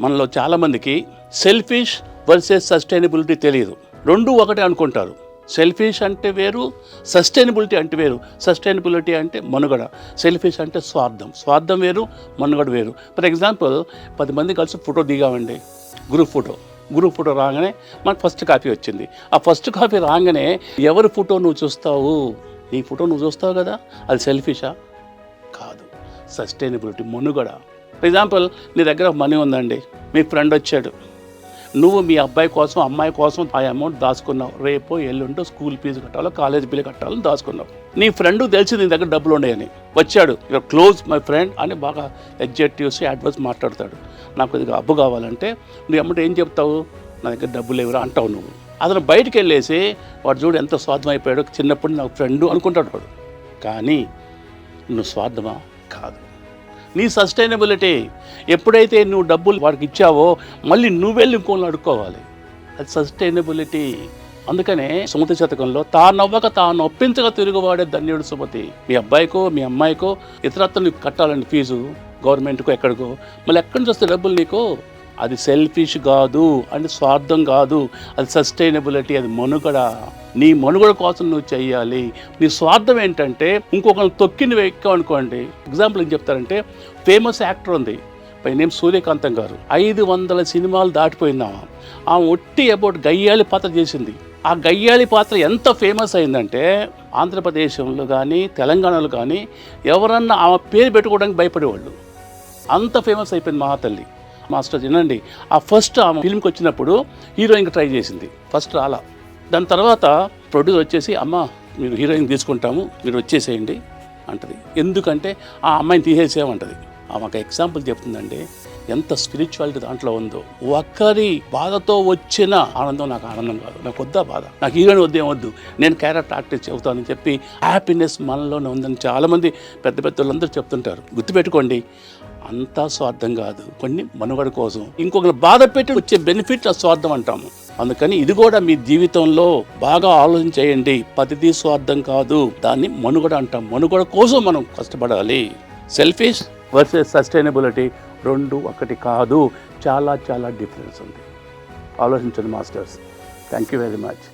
మనలో చాలామందికి selfish versus sustainability తెలియదు. రెండు ఒకటే అనుకుంటారు. సెల్ఫిష్ అంటే వేరు, సస్టైనబిలిటీ అంటే వేరు. సస్టైనబిలిటీ అంటే మనుగడ, సెల్ఫిష్ అంటే స్వార్థం. స్వార్థం వేరు, మనుగడ వేరు. ఫర్ ఎగ్జాంపుల్ 10 మంది కలిసి ఫోటో దిగామండి, గ్రూప్ ఫోటో రాగానే మనకు ఫస్ట్ కాపీ వచ్చింది. ఆ ఫస్ట్ కాపీ రాగానే ఎవరి ఫోటో నువ్వు చూస్తావు? నీ ఫోటో నువ్వు చూస్తావు కదా, అది సెల్ఫిషా? కాదు, సస్టైనబిలిటీ, మనుగడ. ఫర్ ఎగ్జాంపుల్ నీ దగ్గర మనీ ఉందండి, మీ ఫ్రెండ్ వచ్చాడు, నువ్వు మీ అబ్బాయి కోసం అమ్మాయి కోసం ఆ అమౌంట్ దాచుకున్నావు. రేపో ఎల్లుండో స్కూల్ ఫీజు కట్టాలో కాలేజ్ బిల్లు కట్టాలని దాచుకున్నావు. నీ ఫ్రెండ్ తెలిసి నీ దగ్గర డబ్బులు ఉన్నాయని వచ్చాడు, యువర్ క్లోజ్ మై ఫ్రెండ్ అని బాగా ఎగ్జెక్టివ్స్ అడ్వైస్ మాట్లాడతాడు. నాకు ఇది అప్పు కావాలంటే నువ్వు అమ్మటే ఏం చెప్తావు? నా దగ్గర డబ్బులు ఎవరు అంటావు నువ్వు. అతను బయటికి వెళ్ళేసి వాడు చూడు ఎంత స్వార్థం అయిపోయాడు, చిన్నప్పుడు నా ఫ్రెండ్ అనుకుంటాడు వాడు. కానీ నువ్వు స్వార్థమా? కాదు. నీ సస్టైనబిలిటీ, ఎప్పుడైతే నువ్వు డబ్బులు వాడికి ఇచ్చావో మళ్ళీ నువ్వెళ్ళి ఇంకోళ్ళు అడుక్కోవాలి, అది సస్టైనబిలిటీ. అందుకనే సుమతి శతకంలో తానవ్వక తాను ఒప్పించగా తిరుగువాడే ధన్యుడు సుమతి. మీ అబ్బాయికో మీ అమ్మాయికో ఇతరత్వం నీకు కట్టాలని ఫీజు గవర్నమెంట్కో ఎక్కడికో, మళ్ళీ ఎక్కడి నుంచి వస్తే డబ్బులు నీకు? అది సెల్ఫిష్ కాదు, అంటే స్వార్థం కాదు, అది సస్టైనబిలిటీ, అది మనుగడ. నీ మనుగడ కోసం నువ్వు చెయ్యాలి. నీ స్వార్థం ఏంటంటే ఇంకొకరిని తొక్కి నువ్వు ఎక్కావు అనుకోండి. ఎగ్జాంపుల్ ఏం చెప్తారంటే, ఫేమస్ యాక్టర్ ఉంది, పై నేమ్ సూర్యకాంతం గారు. 500 సినిమాలు దాటిపోయిందామా. ఆమె ఒట్టి అబౌట్ గయ్యాళి పాత్ర చేసింది. ఆ గయ్యాళి పాత్ర ఎంత ఫేమస్ అయిందంటే ఆంధ్రప్రదేశ్లో కానీ తెలంగాణలో కానీ ఎవరన్నా ఆమె పేరు పెట్టుకోవడానికి భయపడేవాళ్ళు, అంత ఫేమస్ అయిపోయింది మహాతల్లి. మాస్టర్ వినండి, ఆ ఫస్ట్ ఆమె ఫిల్మ్కి వచ్చినప్పుడు హీరోయిన్కి ట్రై చేసింది, ఫస్ట్ రాలా. దాని తర్వాత ప్రొడ్యూసర్ వచ్చేసి అమ్మ మీరు హీరోయిన్ తీసుకుంటాము, మీరు వచ్చేసేయండి అంటది. ఎందుకంటే ఆ అమ్మాయిని తీసేసేయమంటది. ఆమె ఒక ఎగ్జాంపుల్ చెప్తుందండి, ఎంత స్పిరిచువాలిటీ దాంట్లో ఉందో. ఒక్కరి బాధతో వచ్చిన ఆనందం నాకు ఆనందం కాదు, నాకు వద్దా బాధ, నాకు హీరోయిన్ వద్దేం వద్దు, నేను క్యారెక్టర్ ఆర్టిస్ట్ చెబుతానని చెప్పి హ్యాపీనెస్ మనలోనే ఉందని చాలామంది పెద్ద పెద్ద వాళ్ళందరూ చెప్తుంటారు. గుర్తుపెట్టుకోండి, అంతా స్వార్థం కాదు, కొన్ని మనుగడ కోసం. ఇంకొకరు బాధ పెట్టి వచ్చే బెనిఫిట్ ఆ స్వార్థం అంటాము. అందుకని ఇది కూడా మీ జీవితంలో బాగా ఆలోచన చేయండి. ప్రతిదీ స్వార్థం కాదు, దాన్ని మనుగడ అంటాం. మనుగడ కోసం మనం కష్టపడాలి. సెల్ఫిష్ వర్సెస్ సస్టైనబిలిటీ రెండు ఒకటి కాదు, చాలా చాలా డిఫరెన్స్ ఉంది. ఆలోచించండి masters. Thank you very much.